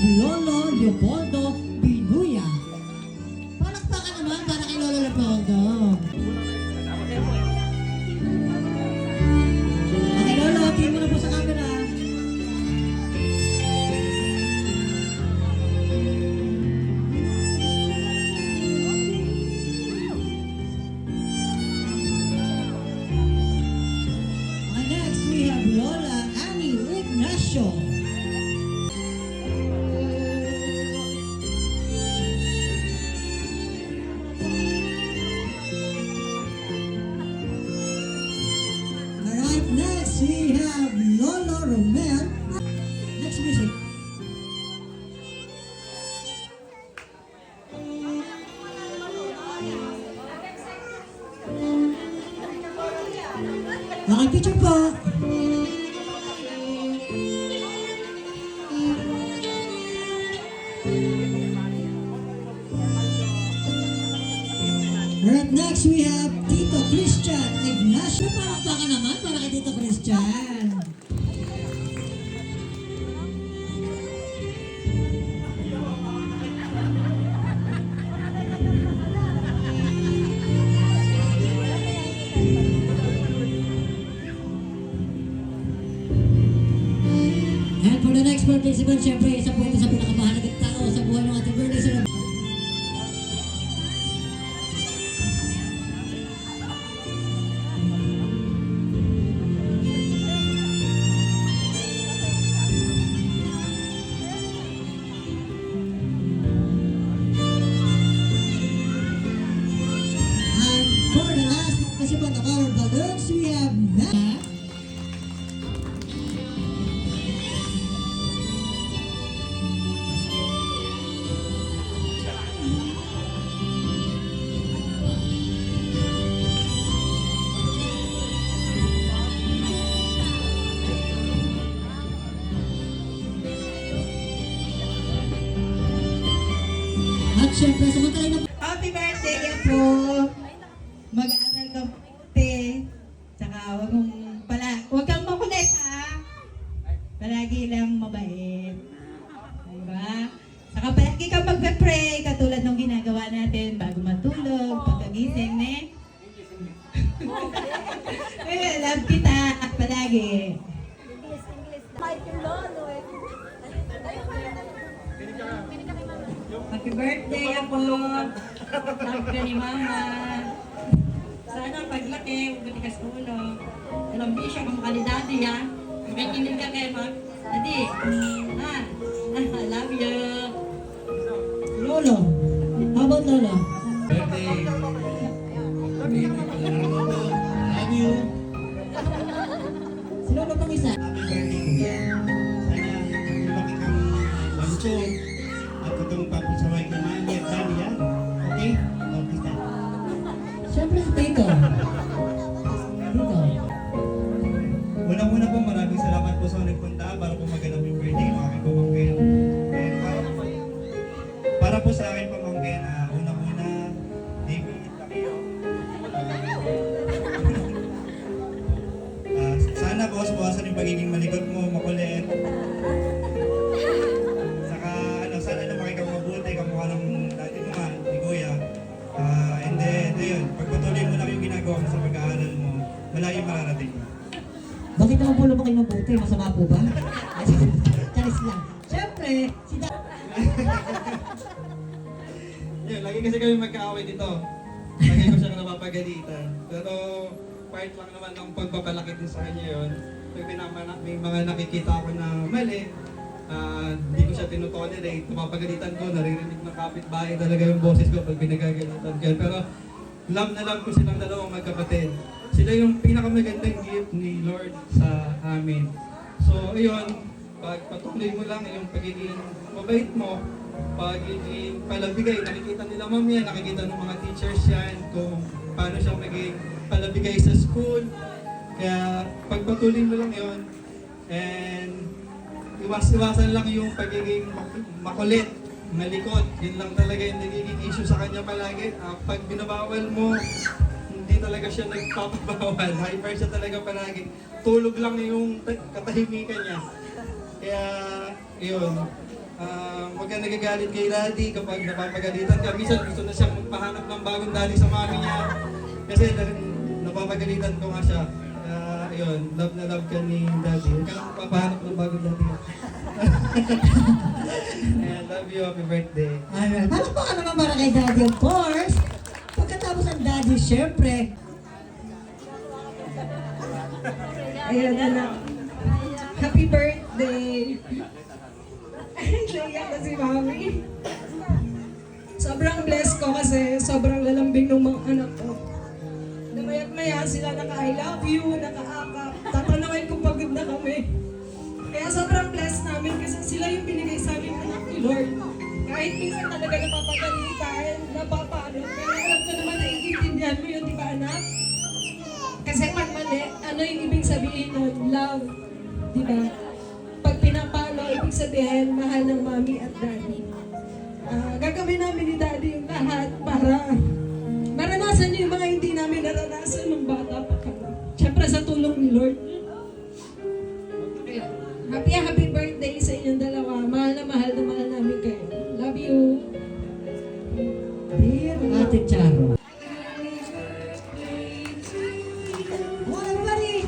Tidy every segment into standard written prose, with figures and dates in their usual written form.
Lolo Leopoldo Binuya. Palakpakan naman para kay Lolo Leopoldo. Okay, Lolo, tingin mo na po sa camera. Okay, next we have Lola Annie Ignacio. Alright, next we have Lolo Romel. Next music. Okay, picture po. Alright, next we have Tito Christian Ignacio. Palakpakan naman para kay Tito Christian. And for the next participant, syempre, isa po ito sa pinakamahalagang tao sa buhay ng ating birthday celebration. And for the last participant of our balloons, we have Matt. At syempre, samantalay na po. Happy birthday yan po. Mag-aaral ka te. Tsaka huwag kang makulit ha. Palagi lang mabait. Diba? Saka palagi kang magpe-pray katulad ng ginagawa natin bago matulog, pagkagising, ne? Love kita palagi. Happy birthday ako. Love ka ni Mama. Sana paglaki, mabuti ka sa ulo. Alam bisyo kung kalidadi ha. Makikinig ka kay Ma'am. Adi. I love you. Lolo. How about Lolo? Birthday. Love you. Si Lolo pang isa. Happy birthday, kuya. Sana lumaki kang banso at itong papasaway kay Mami at Daddy, ha? Okay? Love you, Dad. Syempre si Tito. Tito. Unang-una po, maraming salamat po sa nagpunta para po maganap yung birthday ng aking pamangkin. And para po sa akin pamangkin, unang-una, David Takio. Sana bawas-bawasan yung pagiging malikot mo, makulit. Saka, sana lumaki kang mabuti, kamukha ng dati mo nga, ni Kuya. And then, ayun, pagpatuloy mo lang yung ginagawa mo sa pag-aaral mo, malayo mararating mo. Bakit naman po lumaki mabuti? Masama po ba? Charis lang. Syempre, si Da... Yun, lagi kasi kami magkaaway dito. Lagi ko siyang napapagalitan. Pero part lang naman ng pagpapalaki din sa kanya yun. May mga nakikita ako na mali. Hindi ko siya tinutolerate. Napapagalitan ko, naririnig ng kapitbahay talaga yung boses ko pag pinagagalitan ko. Pero love na love ko silang dalawang magkapatid. Sila yung pinakamagandang gift ni Lord sa amin. So, ayun, pagpatuloy mo lang yung pagiging mabait mo, pagiging palabigay, nakikita nila mamaya, nakikita ng mga teachers yan kung paano siya maging palabigay sa school. Kaya pagpatuloy mo lang yun, and iwas-iwasan lang yung pagiging makulit, malikot. Yun lang talaga yung nagiging issue sa kanya palagi. Pag binabawal mo, hindi talaga siya nagpapabawal. Hyper siya talaga palagi. Tulog lang yung katahimikan niya. Kaya, yun. Huwag kang nagagalit kay daddy kapag napapagalitan ka. Minsan gusto na siyang magpahanap ng bagong daddy sa mami niya. Kasi napapagalitan ko nga siya. Ayun, love na love ka ni daddy. Huwag ka lang magpapahanap ng bagong daddy. Ayan, love you, happy birthday. Alright. Palakpakan naman para kay Daddy, of course. Pagkatapos ang Daddy, syempre. Ayan, anak. Happy birthday! Naiyak na si Mami. Sobrang blessed ko kasi sobrang lalambing ng mga anak ko. Namaya't maya sila naka-I love you, naka-akap. Tatanawin kung pagod na kami. Kaya sobrang blessed namin kasi sila yung binigay sa amin anak ni Lord. Kahit minsan talaga napapagalitan, napapano. Pero alam ko naman na iintindihan mo yun, di ba anak? Kasi pag mali, ano yung ibig sabihin nun? Love. Di ba? Pag pinapalo, ibig sabihin, mahal ng mami at daddy. Gagawin namin ni daddy yung lahat para maranasan niyo yung mga hindi namin naranasan nung bata pa kami. Siyempre sa tulong ni Lord. Ayun. Happy birthday sa inyong dalawa. Mahal na mahal namin kayo. Love you. Dear Ate Charo. Oh, everybody!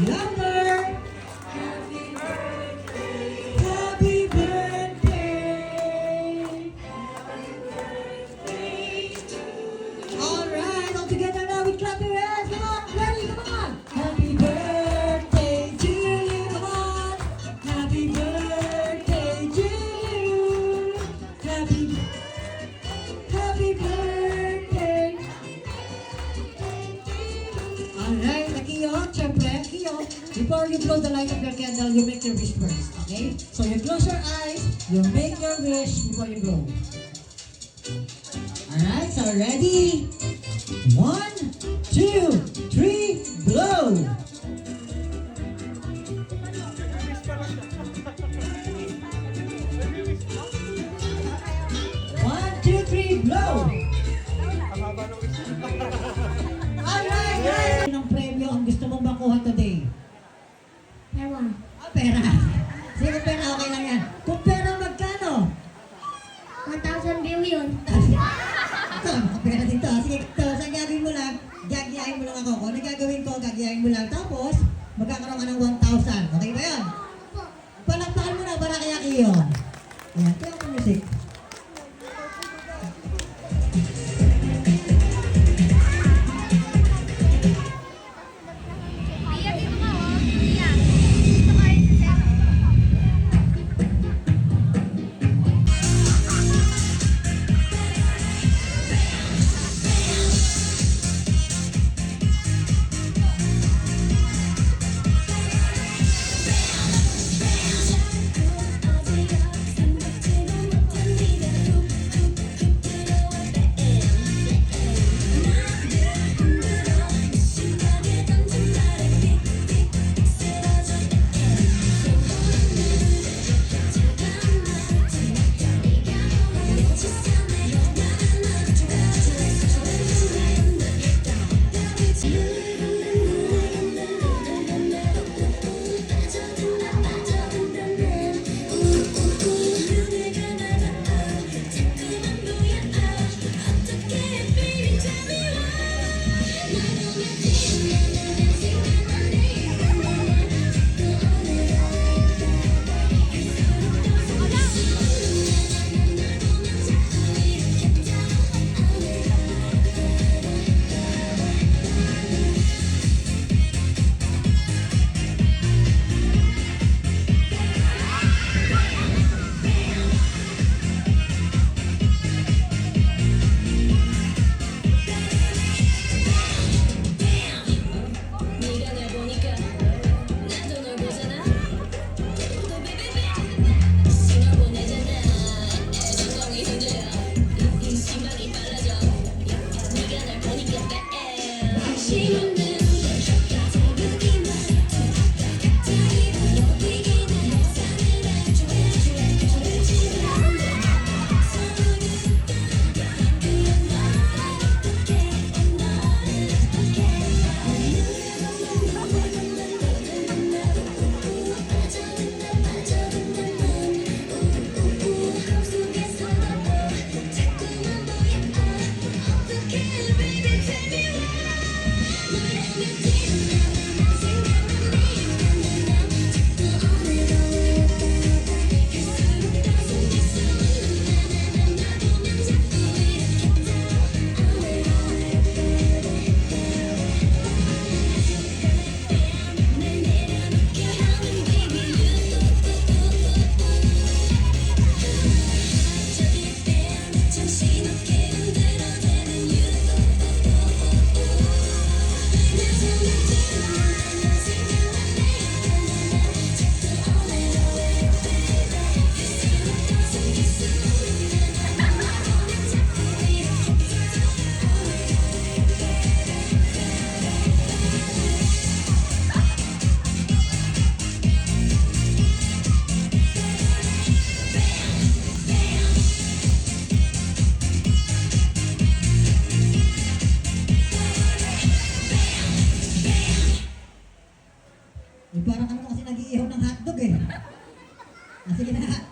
Louder! Happy birthday! Alright, all together now we clap your hands. Come on, ready, come on! Happy birthday to you, come on! Happy birthday to you! Happy birthday! Alright, Kiyo, syempre, Kiyo, before you blow the light of your candle, you make your wish first, okay? So you close your eyes, you make your wish before you blow. Alright, so ready? 1, 2, 3, blow! One, two, three, blow! Alright, guys! Anong premyo ang gusto mong makuha today? Ewan. Pera. Sige, pera, okay lang yan. Kung pera, magkano? 1,000 billion. Ito, pera dito. Sige, ito, sa gagawin mo lang, gagayahin mo lang ako. Kung ano gagawin ko, gagayahin mo lang. Tapos, magkakaroon ka ng 1,000. Okay ba yan? Palakpakan mo na para kaya iyo. Ayan, kaya ang music. Iya, dito ka, oh. Iya. Dito ka, ito siya. I'll be Ah, sige na.